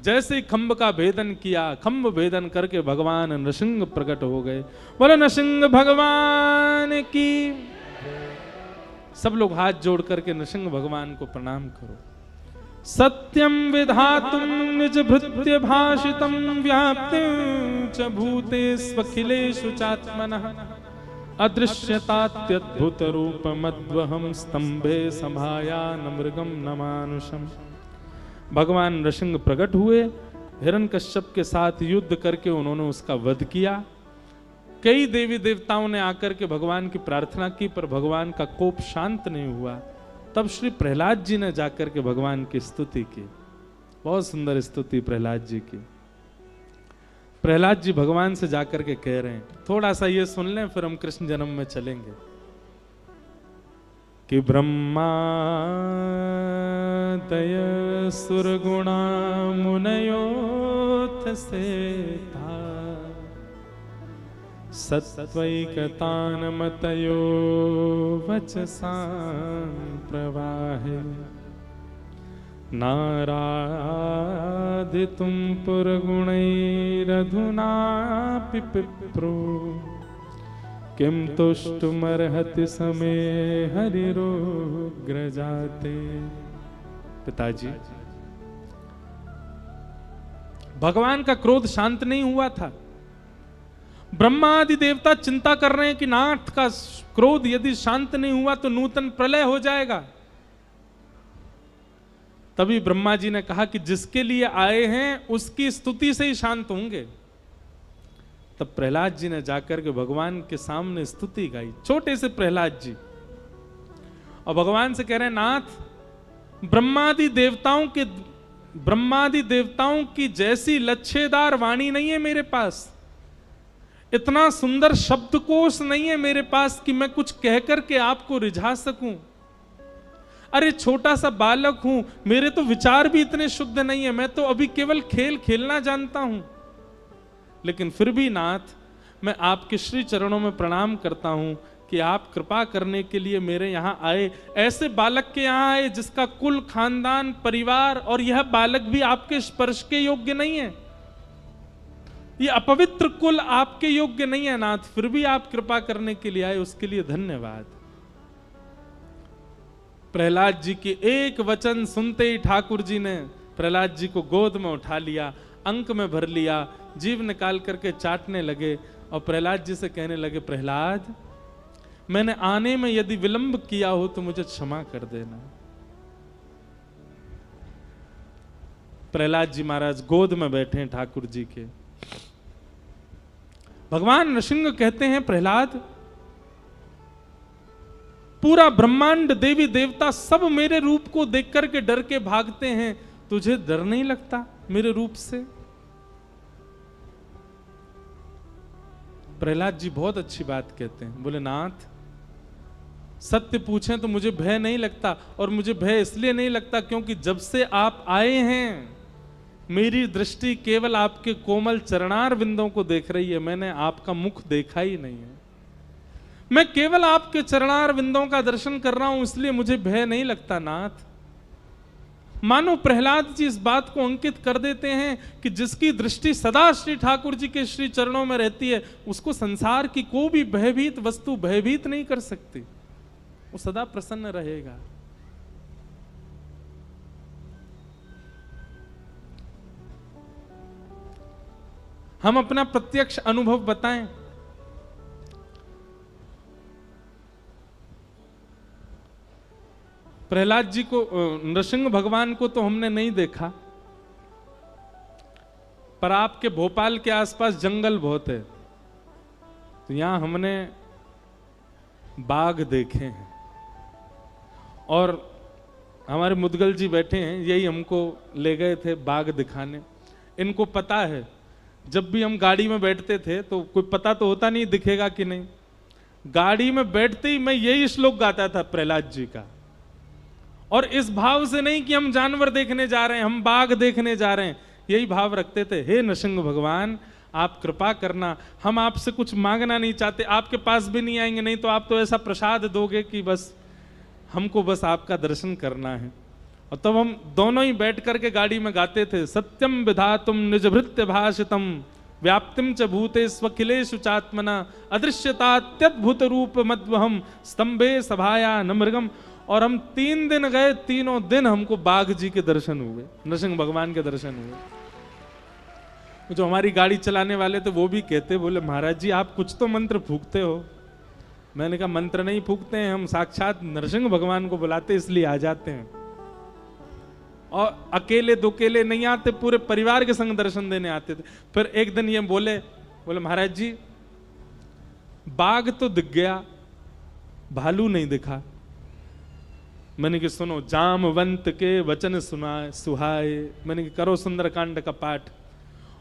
जैसे ही खम्भ का भेदन किया, खम्भ भेदन करके भगवान नृसिंह प्रकट हो गए। बोले नृसिंह भगवान की। सब लोग हाथ जोड़ करके नृसिंह भगवान को प्रणाम करो। सत्यम विधातुम निज भृत्य भाषितम व्याप्तिं च भूतेष्वखिलेषु चात्मनः अदृश्यतात्यद्भुत रूपमद्वहं स्तंभे सभायान मृगम न मानुषम। भगवान नृसिंह प्रकट हुए, हिरण्यकश्यप के साथ युद्ध करके उन्होंने उसका वध किया। कई देवी देवताओं ने आकर के भगवान की प्रार्थना की, पर भगवान का कोप शांत नहीं हुआ। तब श्री प्रहलाद जी ने जाकर के भगवान की स्तुति की। बहुत सुंदर स्तुति प्रहलाद जी की। प्रहलाद जी भगवान से जाकर के कह रहे हैं, थोड़ा सा ये सुन लें फिर हम कृष्ण जन्म में चलेंगे, कि ब्रह्मा तय सुरगुणा मुनयोथ से था, सत्वैकतान मतयो वचसां प्रवाहे, नाराधितुं पुरगुणैरधुनापि पिप्रो, किं तुष्टुमर्हति समे हरिरोग्रजाते। पिताजी, भगवान का क्रोध शांत नहीं हुआ था। ब्रह्मा आदि देवता चिंता कर रहे हैं कि नाथ का क्रोध यदि शांत नहीं हुआ तो नूतन प्रलय हो जाएगा। तभी ब्रह्मा जी ने कहा कि जिसके लिए आए हैं उसकी स्तुति से ही शांत होंगे। तब प्रहलाद जी ने जाकर के भगवान के सामने स्तुति गाई, छोटे से प्रहलाद जी, और भगवान से कह रहे हैं, नाथ ब्रह्मादि देवताओं की जैसी लच्छेदार वाणी नहीं है मेरे पास, इतना सुंदर शब्दकोश नहीं है मेरे पास कि मैं कुछ कहकर के आपको रिझा सकूं। अरे छोटा सा बालक हूं, मेरे तो विचार भी इतने शुद्ध नहीं है, मैं तो अभी केवल खेल खेलना जानता हूं। लेकिन फिर भी नाथ, मैं आपके श्री चरणों में प्रणाम करता हूं कि आप कृपा करने के लिए मेरे यहां आए, ऐसे बालक के यहां आए जिसका कुल खानदान परिवार और यह बालक भी आपके स्पर्श के योग्य नहीं है, ये अपवित्र कुल आपके योग्य नहीं है नाथ, फिर भी आप कृपा करने के लिए आए, उसके लिए धन्यवाद। प्रहलाद जी के एक वचन सुनते ही ठाकुर जी ने प्रहलाद जी को गोद में उठा लिया, अंक में भर लिया, जीभ निकाल करके चाटने लगे और प्रहलाद जी से कहने लगे, प्रहलाद मैंने आने में यदि विलंब किया हो तो मुझे क्षमा कर देना। प्रहलाद जी महाराज गोद में बैठे हैं ठाकुर जी के। भगवान नृसिंह कहते हैं, प्रहलाद पूरा ब्रह्मांड देवी देवता सब मेरे रूप को देख करके डर के भागते हैं, तुझे डर नहीं लगता मेरे रूप से? प्रहलाद जी बहुत अच्छी बात कहते हैं, बोले नाथ सत्य पूछें तो मुझे भय नहीं लगता, और मुझे भय इसलिए नहीं लगता क्योंकि जब से आप आए हैं मेरी दृष्टि केवल आपके कोमल चरणार बिंदों को देख रही है, मैंने आपका मुख देखा ही नहीं है। मैं केवल आपके चरणार बिंदों का दर्शन कर रहा हूं, इसलिए मुझे भय नहीं लगता नाथ। मानो प्रहलाद जी इस बात को अंकित कर देते हैं कि जिसकी दृष्टि सदा श्री ठाकुर जी के श्री चरणों में रहती है, उसको संसार की कोई भी भयभीत वस्तु भयभीत नहीं कर सकती, वो सदा प्रसन्न रहेगा। हम अपना प्रत्यक्ष अनुभव बताएं। प्रहलाद जी को, नृसिंह भगवान को तो हमने नहीं देखा, पर आपके भोपाल के आसपास जंगल बहुत है, तो यहां हमने बाघ देखे हैं। और हमारे मुदगल जी बैठे हैं, यही हमको ले गए थे बाघ दिखाने। इनको पता है, जब भी हम गाड़ी में बैठते थे तो कोई पता तो होता नहीं दिखेगा कि नहीं, गाड़ी में बैठते ही मैं यही श्लोक गाता था प्रहलाद जी का, और इस भाव से नहीं कि हम जानवर देखने जा रहे हैं, हम बाघ देखने जा रहे हैं, यही भाव रखते थे, हे नृसिंह भगवान आप कृपा करना, हम आपसे कुछ मांगना नहीं चाहते, आपके पास भी नहीं आएंगे, नहीं तो आप तो ऐसा प्रसाद दोगे कि बस हमको बस आपका दर्शन करना है। और तब हम दोनों ही बैठ करके गाड़ी में गाते थे, सत्यम विधातुम निजभृत्य भाषितम व्याप्तिम च भूते स्वखिलेषु चात्मना अदृश्यतात्यद्भुत रूप मद्वहम स्तंभे सभाया न मृगम। और हम 3 दिन गए, तीनों दिन हमको बाघ जी के दर्शन हुए, नृसिंह भगवान के दर्शन हुए। जो हमारी गाड़ी चलाने वाले थे वो भी कहते, बोले महाराज जी आप कुछ तो मंत्र फूकते हो। मैंने कहा मंत्र नहीं फूकते हैं, हम साक्षात नृसिंह भगवान को बुलाते इसलिए आ जाते हैं, और अकेले दुकेले नहीं आते, पूरे परिवार के संग दर्शन देने आते थे। फिर एक दिन ये बोले महाराज जी बाघ तो दिख गया, भालू नहीं दिखा। मैंने कि सुनो, जामवंत के वचन सुनाए सुहाए, मैंने कि करो सुंदरकांड का पाठ।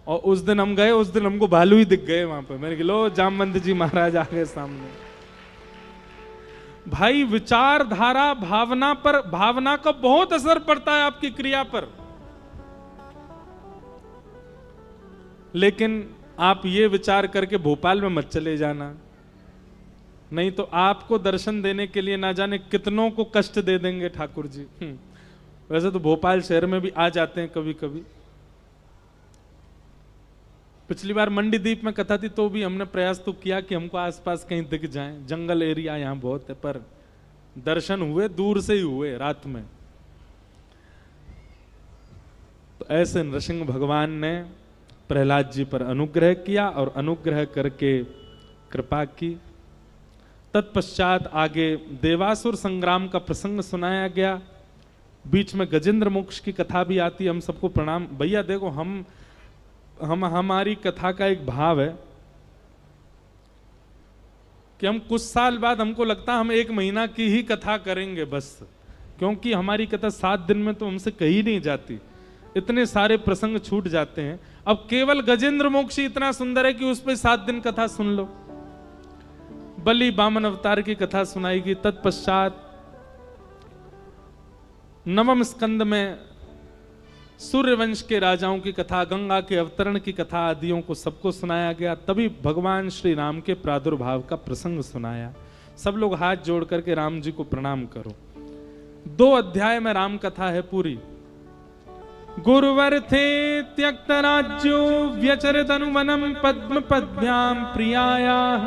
और उस दिन हम गए, उस दिन हमको भालू ही दिख गए वहां पे। मैंने कि लो जामवंत जी महाराज आ गए सामने। भाई विचारधारा भावना पर, भावना का बहुत असर पड़ता है आपकी क्रिया पर। लेकिन आप ये विचार करके भोपाल में मत चले जाना, नहीं तो आपको दर्शन देने के लिए ना जाने कितनों को कष्ट दे देंगे ठाकुर जी। वैसे तो भोपाल शहर में भी आ जाते हैं कभी कभी। पिछली बार मंडी द्वीप में कथा थी तो भी हमने प्रयास तो किया कि हमको आसपास कहीं दिख जाएं, जंगल एरिया यहाँ बहुत है, पर दर्शन हुए दूर से ही हुए, रात में। तो ऐसे नृसिंह भगवान ने प्रहलाद जी पर अनुग्रह किया और अनुग्रह करके कृपा की। तत्पश्चात आगे देवासुर संग्राम का प्रसंग सुनाया गया। बीच में गजेंद्र मोक्ष की कथा भी आती है। हम सबको प्रणाम। भैया देखो, हमारी कथा का एक भाव है कि हम कुछ साल बाद हमको लगता है हम 1 महीना की ही कथा करेंगे बस, क्योंकि हमारी कथा 7 दिन में तो हमसे कही नहीं जाती, इतने सारे प्रसंग छूट जाते हैं। अब केवल गजेंद्र मोक्ष इतना सुंदर है कि उस पर 7 दिन कथा सुन लो। बलि बामन अवतार की कथा सुनाएगी। तत्पश्चात 9वें स्कंद में सूर्यवंश के राजाओं की कथा, गंगा के अवतरण की कथा आदियों को सबको सुनाया गया। तभी भगवान श्री राम के प्रादुर्भाव का प्रसंग सुनाया। सब लोग हाथ जोड़ करके राम जी को प्रणाम करो। 2 अध्याय में राम कथा है पूरी। गुरुवर थे त्यक्त राज्यो व्यचरित अनुवनम पद्म पद्भ्याम प्रियाया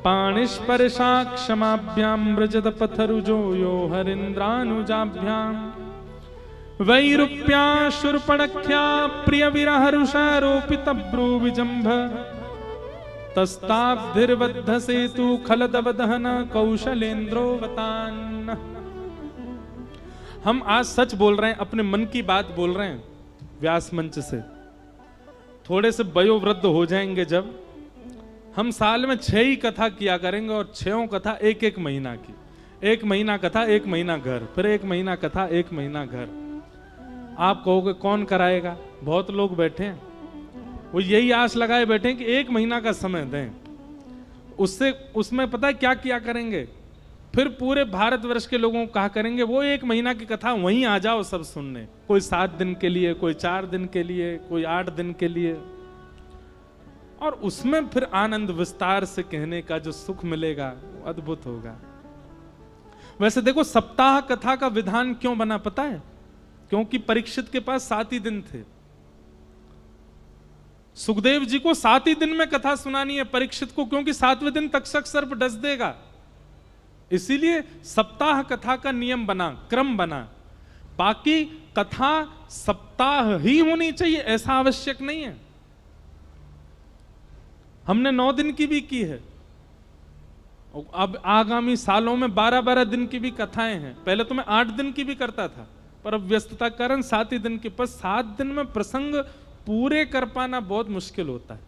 पाणिस्पर्शा क्षमाभ्याम व्रजत पथरुजो यो हरिन्द्रानुजाभ्याम वैरूप्या शूर्पणख्या प्रिय विरहरुषारोपित ब्रूविजंभ तस्ताब्धिर्बद्ध सेतु खलदवदहन कौशलेन्द्रोवतान। हम आज सच बोल रहे हैं, अपने मन की बात बोल रहे हैं व्यास मंच से। थोड़े से वयोवृद्ध हो जाएंगे जब, हम साल में 6 ही कथा किया करेंगे और 6 कथा 1-1 महीना की। 1 महीना कथा 1 महीना घर, फिर 1 महीना कथा 1 महीना घर। आप कहोगे कौन कराएगा? बहुत लोग बैठे हैं, वो यही आस लगाए बैठे हैं कि 1 महीना का समय दें, उसमें पता है क्या किया करेंगे? फिर पूरे भारतवर्ष के लोगों को कहा करेंगे वो 1 महीना की कथा वहीं आ जाओ सब सुनने। कोई 7 दिन के लिए, कोई 4 दिन के लिए, कोई 8 दिन के लिए। और उसमें फिर आनंद विस्तार से कहने का जो सुख मिलेगा वो अद्भुत होगा। वैसे देखो, सप्ताह कथा का विधान क्यों बना पता है? क्योंकि परीक्षित के पास 7 ही दिन थे। सुखदेव जी को 7 ही दिन में कथा सुनानी है, परीक्षित को क्योंकि 7वें दिन तक्षक सर्प डस देगा। इसीलिए सप्ताह कथा का नियम बना, क्रम बना। बाकी कथा सप्ताह ही होनी चाहिए ऐसा आवश्यक नहीं है। हमने 9 दिन की भी की है, अब आगामी सालों में 12-12 दिन की भी कथाएं हैं। पहले तो मैं 8 दिन की भी करता था, पर अब व्यस्तता कारण 7 ही दिन के। पर 7 दिन में प्रसंग पूरे कर पाना बहुत मुश्किल होता है।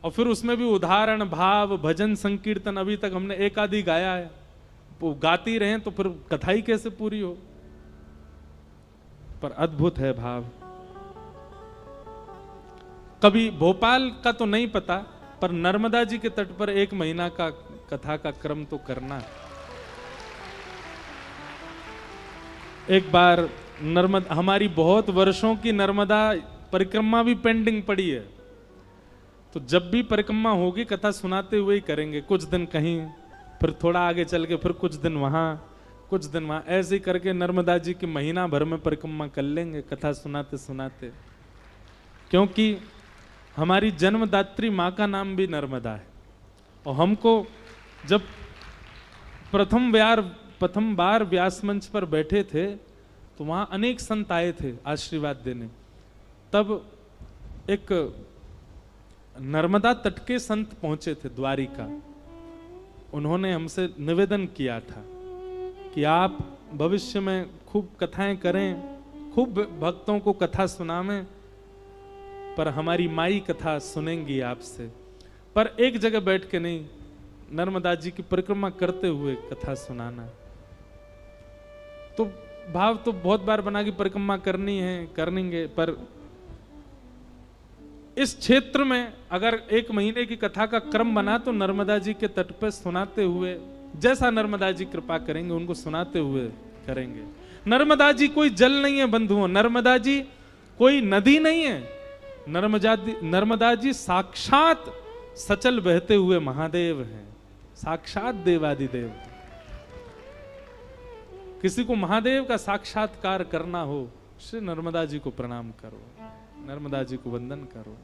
और फिर उसमें भी उदाहरण, भाव, भजन, संकीर्तन अभी तक हमने 1 आधी गाया है। वो गाती रहे तो फिर कथा ही कैसे पूरी हो? पर अद्भुत है भाव। कभी भोपाल का तो नहीं पता, पर नर्मदा जी के तट पर 1 महीना का कथा का क्रम तो करना है। एक बार नर्मदा, हमारी बहुत वर्षों की नर्मदा परिक्रमा भी पेंडिंग पड़ी है, तो जब भी परिक्रमा होगी कथा सुनाते हुए ही करेंगे। कुछ दिन कहीं, फिर थोड़ा आगे चल के फिर कुछ दिन वहां, कुछ दिन वहां, ऐसे ही करके नर्मदा जी की महीना भर में परिक्रमा कर लेंगे कथा सुनाते सुनाते। क्योंकि हमारी जन्मदात्री माँ का नाम भी नर्मदा है। और हमको जब प्रथम बार व्यास मंच पर बैठे थे तो वहाँ अनेक संत आए थे आशीर्वाद देने। तब एक नर्मदा तट के संत पहुंचे थे द्वारिका। उन्होंने हमसे निवेदन किया था कि आप भविष्य में खूब कथाएं करें, खूब भक्तों को कथा सुनावें, पर हमारी माई कथा सुनेंगी आपसे, पर एक जगह बैठ के नहीं, नर्मदा जी की परिक्रमा करते हुए कथा सुनाना। तो भाव तो बहुत बार बना की परिक्रमा करनी है, करेंगे, पर इस क्षेत्र में अगर 1 महीने की कथा का क्रम बना तो नर्मदा जी के तट पर सुनाते हुए, जैसा नर्मदा जी कृपा करेंगे उनको सुनाते हुए करेंगे। नर्मदा जी कोई जल नहीं है बंधुओं, नर्मदा जी कोई नदी नहीं है, नर्मदा जी साक्षात सचल बहते हुए महादेव हैं, साक्षात देवादिदेव। किसी को महादेव का साक्षात्कार करना हो, श्री नर्मदा जी को प्रणाम करो, नर्मदा जी को वंदन करो।